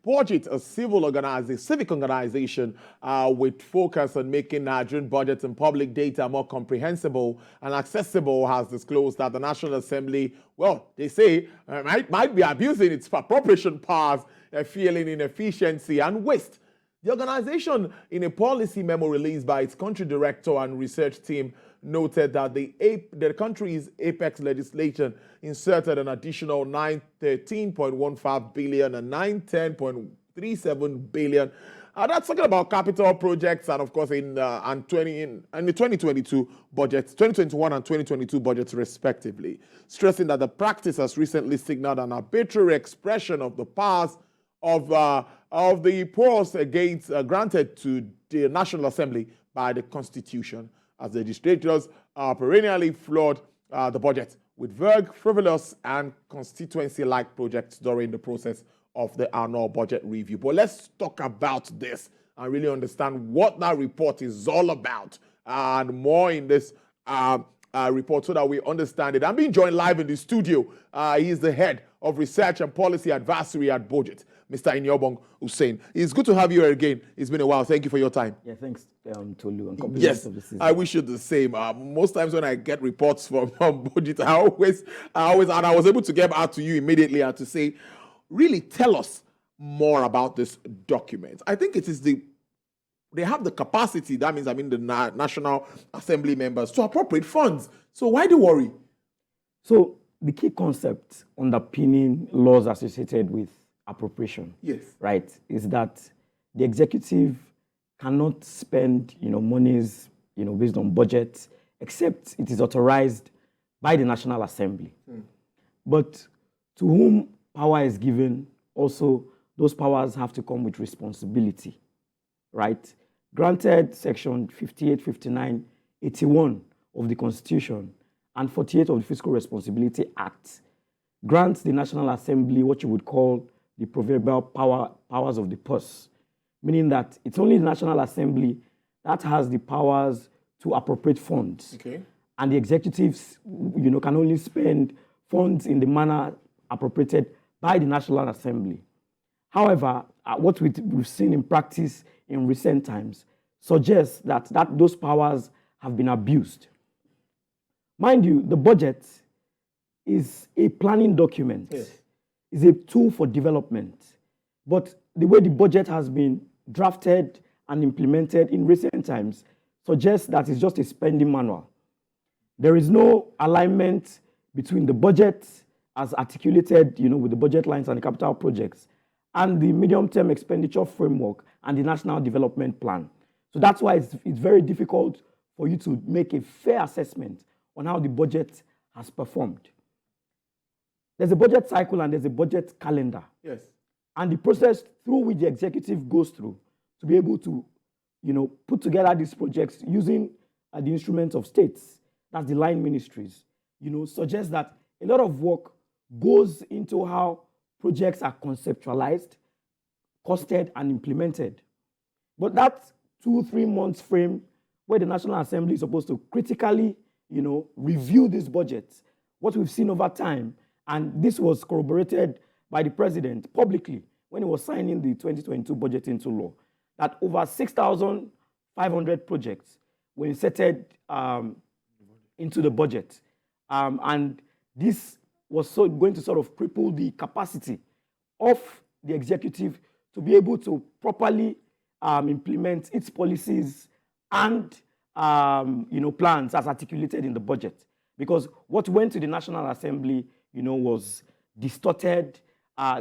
BudgIT, a civic organization with focus on making Nigerian budgets and public data more comprehensible and accessible, has disclosed that the National Assembly, well, they say, might be abusing its appropriation powers, feeling inefficiency and waste. The organization, in a policy memo released by its country director and research team, noted that the country's apex legislation inserted an additional 913.15 billion and 910.37 billion. That's talking about capital projects, and of course in the 2022 budgets, 2021 and 2022 budgets respectively, stressing that the practice has recently signaled an arbitrary expression of the powers of the powers granted to the National Assembly by the Constitution, as the legislators perennially flood the budget with vague, frivolous, and constituency-like projects during the process of the annual budget review. But let's talk about this and really understand what that report is all about, and more in this report so that we understand it. I'm being joined live in the studio. He is the head of research and policy advisory at BudgIT, Mr. Iniobong Usen. It's good to have you here again. It's been a while. Thank you for your time. Yeah, thanks, Tolu. And yes, of the season. I wish you the same. Most times when I get reports from BudgIT, I was able to get out to you immediately and to say, really tell us more about this document. I think it is they have the capacity, that means, the National Assembly members, to appropriate funds. So why the worry? So the key concept underpinning laws associated with appropriation, yes, right, is that the executive cannot spend, monies, based on budget, except it is authorized by the National Assembly. But to whom power is given, also those powers have to come with responsibility, right? Granted, Section 58, 59, 81 of the Constitution and 48 of the Fiscal Responsibility Act grants the National Assembly what you would call the proverbial powers of the purse, meaning that it's only the National Assembly that has the powers to appropriate funds. Okay. And the executives, can only spend funds in the manner appropriated by the National Assembly. However, what we've seen in practice in recent times suggests that those powers have been abused. Mind you, the budget is a planning document. Yes. Is a tool for development. But the way the budget has been drafted and implemented in recent times suggests that it's just a spending manual. There is no alignment between the budget as articulated, with the budget lines and the capital projects, and the medium-term expenditure framework and the national development plan. So that's why it's very difficult for you to make a fair assessment on how the budget has performed. There's a budget cycle and there's a budget calendar. Yes. And the process through which the executive goes through to be able to, put together these projects using the instruments of states, that's the line ministries, suggests that a lot of work goes into how projects are conceptualized, costed, and implemented. But that 2-3 months frame where the National Assembly is supposed to critically, review these budgets, what we've seen over time, and this was corroborated by the president publicly when he was signing the 2022 budget into law, that over 6,500 projects were inserted into the budget. And this was going to sort of cripple the capacity of the executive to be able to properly implement its policies and plans as articulated in the budget. Because what went to the National Assembly, was distorted.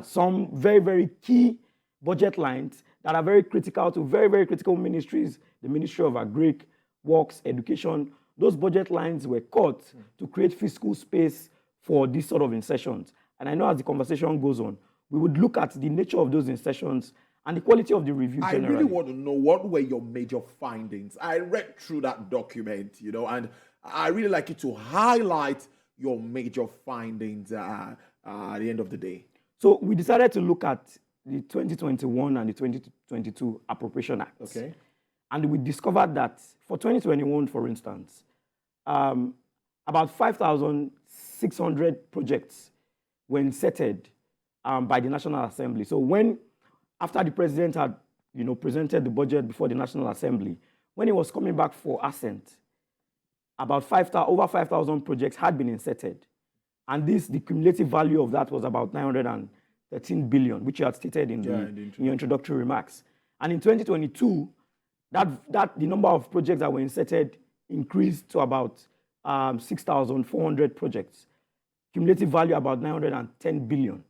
Some very, very key budget lines that are very critical to very, very critical ministries, the Ministry of Agric, Works, Education. Those budget lines were cut to create fiscal space for these sort of insertions. And I know as the conversation goes on, we would look at the nature of those insertions and the quality of the review generally. I really want to know, what were your major findings? I read through that document, and I really like you to highlight your major findings at the end of the day. So we decided to look at the 2021 and the 2022 Appropriation Acts. Okay. And we discovered that for 2021, for instance, about 5,600 projects were inserted by the National Assembly. So when after the president had, presented the budget before the National Assembly, when he was coming back for assent, about over 5,000 projects had been inserted. And the cumulative value of that was about 913 billion, which you had stated in your introductory remarks. And in 2022, the number of projects that were inserted increased to about 6,400 projects. Cumulative value about 910 billion.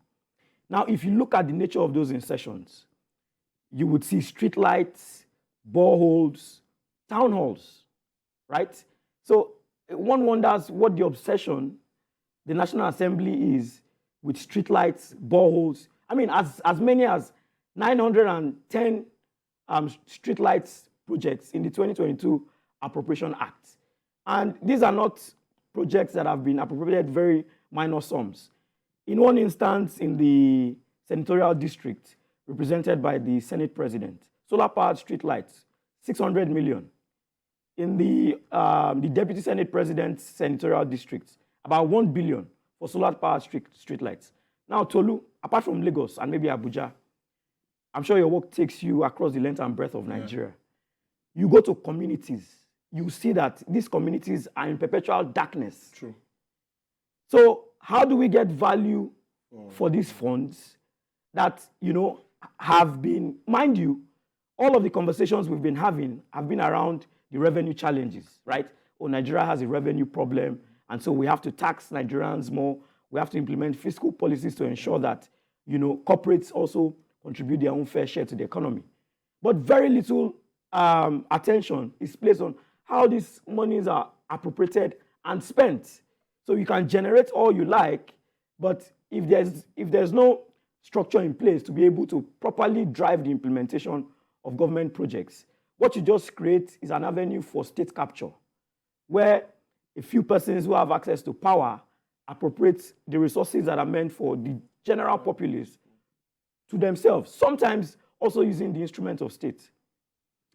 Now, if you look at the nature of those insertions, you would see streetlights, boreholes, town halls, right? So one wonders what the obsession the National Assembly is with streetlights, boreholes. I mean, as many as 910 streetlights projects in the 2022 Appropriation Act. And these are not projects that have been appropriated very minor sums. In one instance, in the senatorial district, represented by the Senate President, solar-powered streetlights, 600 million. In the Deputy Senate President's senatorial district, about 1 billion for solar-powered streetlights. Now, Tolu, apart from Lagos and maybe Abuja, I'm sure your work takes you across the length and breadth of Nigeria. You go to communities, you see that these communities are in perpetual darkness. True. So how do we get value for these funds that, have been, mind you, all of the conversations we've been having have been around the revenue challenges, right? Oh, Nigeria has a revenue problem, and so we have to tax Nigerians more. We have to implement fiscal policies to ensure that, corporates also contribute their own fair share to the economy. But very little attention is placed on how these monies are appropriated and spent. So you can generate all you like, but if there's no structure in place to be able to properly drive the implementation of government projects, what you just create is an avenue for state capture, where a few persons who have access to power appropriate the resources that are meant for the general populace to themselves, sometimes also using the instrument of state.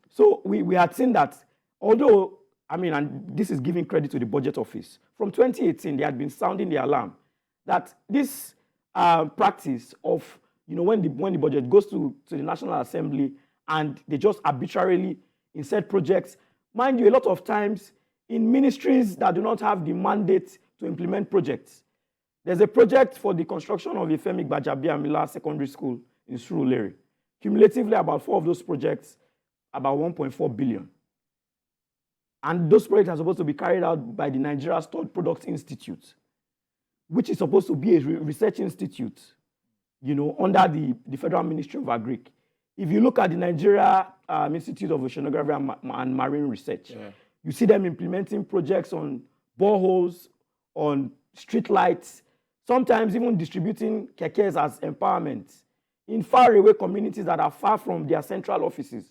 So we had seen that, although, and this is giving credit to the Budget Office, from 2018, they had been sounding the alarm that this practice of, when the budget goes to the National Assembly and they just arbitrarily insert projects, mind you, a lot of times in ministries that do not have the mandate to implement projects. There's a project for the construction of Ifemi Gbajabiamila Secondary School in Surulere. Cumulatively, about 4 of those projects, about 1.4 billion. And those projects are supposed to be carried out by the Nigeria Stored Products Institute, which is supposed to be a research institute, under the Federal Ministry of Agric. If you look at the Nigeria Institute of Oceanography and Marine Research, you see them implementing projects on boreholes, on streetlights, sometimes even distributing kekes as empowerment in faraway communities that are far from their central offices.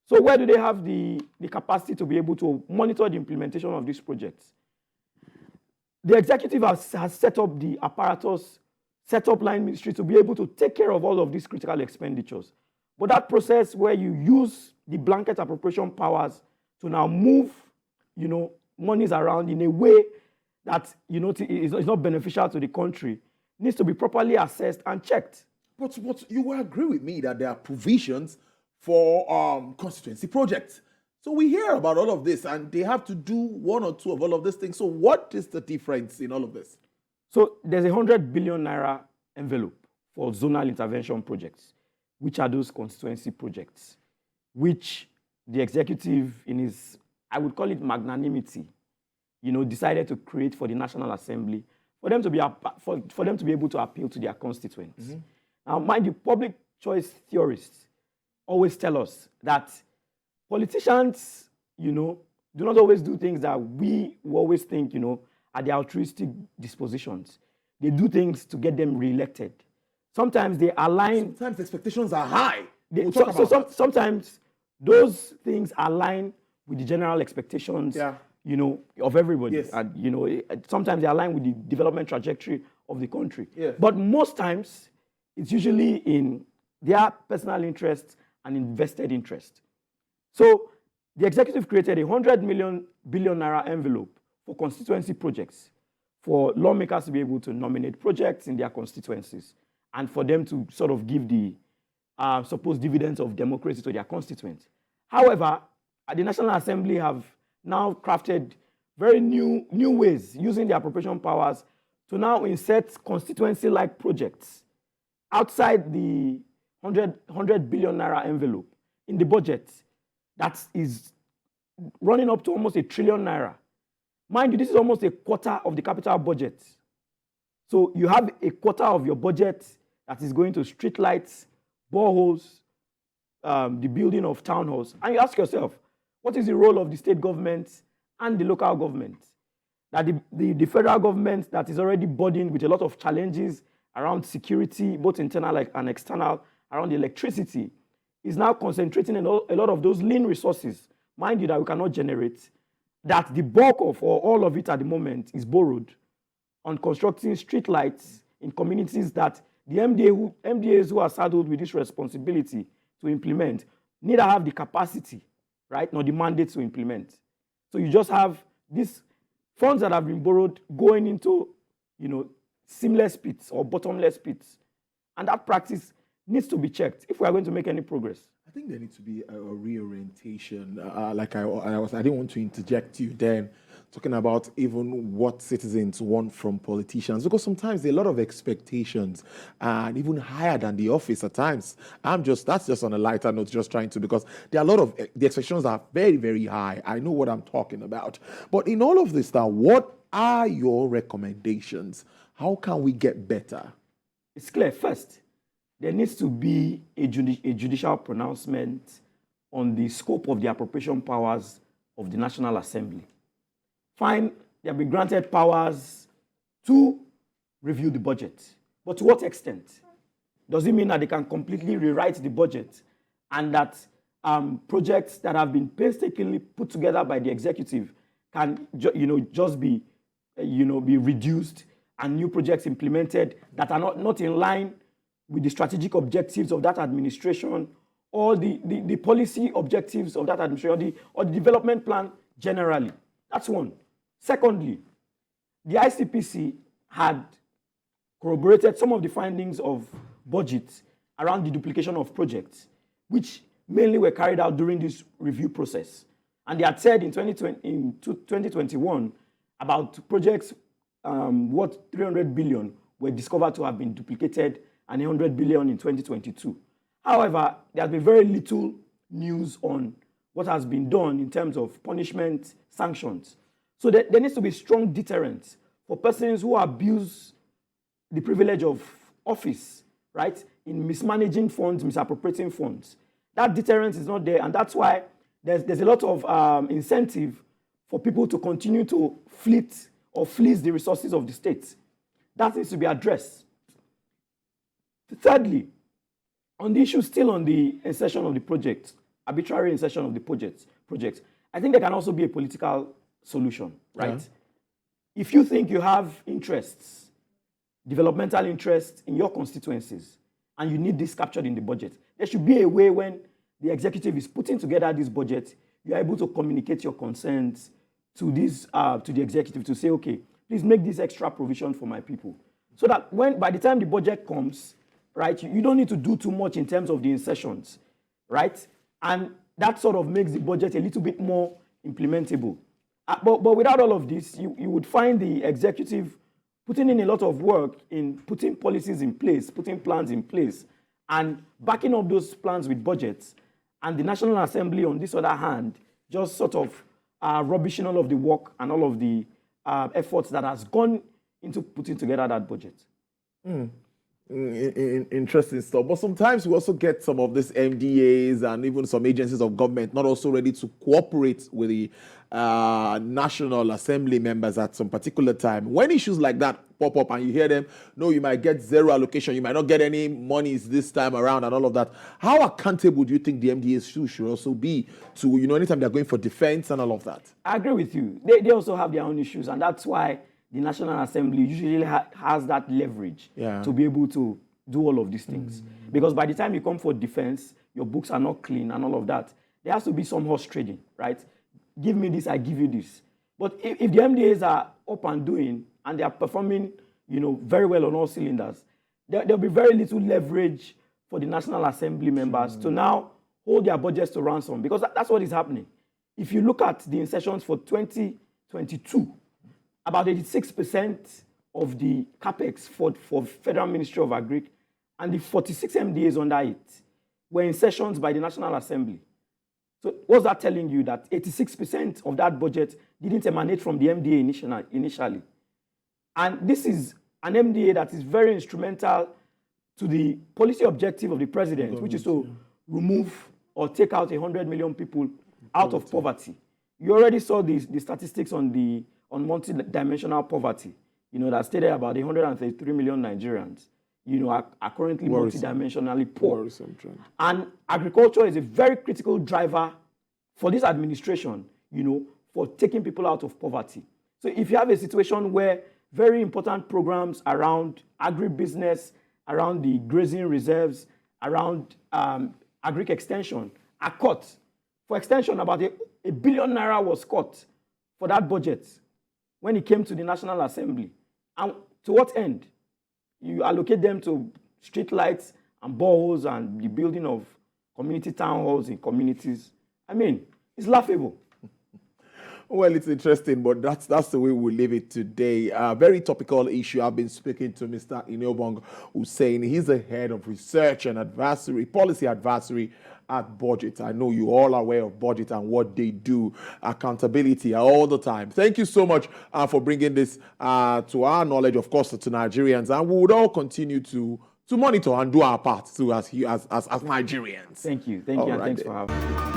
So where do they have the capacity to be able to monitor the implementation of these projects? The executive has set up the apparatus, set up line ministry to be able to take care of all of these critical expenditures. But that process where you use the blanket appropriation powers to now move, monies around in a way that, is not beneficial to the country needs to be properly assessed and checked. But you will agree with me that there are provisions for constituency projects. So we hear about all of this, and they have to do 1 or 2 of all of these things. So what is the difference in all of this? So there's 100 billion naira envelope for zonal intervention projects, which are those constituency projects, which the executive, in his, I would call it magnanimity, decided to create for the National Assembly for them to be able to appeal to their constituents. Mm-hmm. Now, mind you, public choice theorists always tell us that politicians, do not always do things that we always think, are the altruistic dispositions. They do things to get them reelected. Sometimes they align. Sometimes expectations are high. Sometimes those things align with the general expectations, of everybody. Yes. And, sometimes they align with the development trajectory of the country. Yes. But most times, it's usually in their personal interest and invested interest. So the executive created a 100 billion naira envelope for constituency projects, for lawmakers to be able to nominate projects in their constituencies, and for them to sort of give the supposed dividends of democracy to their constituents. However, the National Assembly have now crafted very new ways using their appropriation powers to now insert constituency-like projects outside the 100 billion naira envelope in the budget that is running up to almost 1 trillion naira. Mind you, this is almost a quarter of the capital budget. So you have a quarter of your budget that is going to streetlights, boreholes, the building of town halls. And you ask yourself, what is the role of the state government and the local government? That the federal government that is already burdened with a lot of challenges around security, both internal and external, around electricity, is now concentrating a lot of those lean resources, mind you, that we cannot generate, that the bulk of, or all of it at the moment, is borrowed on constructing streetlights in communities that the MDAs who are saddled with this responsibility to implement neither have the capacity, right, nor the mandate to implement. So you just have these funds that have been borrowed going into, seamless pits or bottomless pits. And that practice needs to be checked if we are going to make any progress. I think there needs to be a reorientation. I didn't want to interject you then, talking about even what citizens want from politicians, because sometimes there are a lot of expectations, and even higher than the office at times. That's just on a lighter note, just trying to, because there are a lot of, the expectations are very, very high. I know what I'm talking about. But in all of this now, what are your recommendations? How can we get better? It's clear. First, there needs to be a judicial pronouncement on the scope of the appropriation powers of the National Assembly. Fine, they have been granted powers to review the budget. But to what extent? Does it mean that they can completely rewrite the budget and that projects that have been painstakingly put together by the executive can just be reduced and new projects implemented that are not in line with the strategic objectives of that administration or the policy objectives of that administration or the development plan generally? That's one. Secondly, the ICPC had corroborated some of the findings of BudgIT around the duplication of projects, which mainly were carried out during this review process. And they had said in 2021 about projects worth 300 billion were discovered to have been duplicated and 100 billion in 2022. However, there has been very little news on what has been done in terms of punishment, sanctions. So there needs to be strong deterrence for persons who abuse the privilege of office, right, in mismanaging funds, misappropriating funds. That deterrence is not there, and that's why there's a lot of incentive for people to continue to fleece the resources of the state. That needs to be addressed. Thirdly, on the issue still on the insertion of the project, arbitrary insertion of the project, I think there can also be a political solution, right? Yeah. If you think you have interests, developmental interests in your constituencies, and you need this captured in the budget, there should be a way when the executive is putting together this budget, you are able to communicate your concerns to the executive to say, okay, please make this extra provision for my people. So that by the time the budget comes, right, you don't need to do too much in terms of the insertions, right? And that sort of makes the budget a little bit more implementable. But without all of this, you would find the executive putting in a lot of work in putting policies in place, putting plans in place, and backing up those plans with budgets. And the National Assembly, on this other hand, just sort of rubbishing all of the work and all of the efforts that has gone into putting together that budget. Interesting stuff. But sometimes we also get some of these MDAs and even some agencies of government not also ready to cooperate with the National Assembly members at some particular time. When issues like that pop up and you hear them, no, you might get zero allocation, you might not get any monies this time around and all of that. How accountable do you think the MDAs should also be to, anytime they're going for defense and all of that? I agree with you. They also have their own issues, and that's why the National Assembly usually has that leverage to be able to do all of these things. Because by the time you come for defense, your books are not clean and all of that. There has to be some horse trading, right? Give me this, I give you this. But if the MDAs are up and doing and they are performing, very well on all cylinders, there'll be very little leverage for the National Assembly members to now hold their budgets to ransom, because that's what is happening. If you look at the insertions for 2022, about 86% of the capex for Federal Ministry of Agric and the 46 MDAs under it were insertions by the National Assembly. So what's that telling you? That 86% of that budget didn't emanate from the MDA initially. And this is an MDA that is very instrumental to the policy objective of the president, which is to remove or take out 100 million people out of poverty. You already saw the statistics on multi-dimensional poverty, that stated about 133 million Nigerians, are currently multidimensionally poor. And agriculture is a very critical driver for this administration, for taking people out of poverty. So if you have a situation where very important programs around agribusiness, around the grazing reserves, around agric extension are cut. For extension, about a billion naira was cut for that budget when it came to the National Assembly. And to what end? You allocate them to street lights and boreholes and the building of community town halls in communities. I mean, it's laughable. Well, it's interesting, but that's the way we leave it today. Very topical issue. I've been speaking to Mr. Iniobong Usen. He's the head of research and policy advisory at BudgIT. I know you all are aware of BudgIT and what they do, accountability all the time. Thank you so much for bringing this to our knowledge, of course, to Nigerians, and we would all continue to monitor and do our part too as Nigerians. Thank you, and thanks for having me.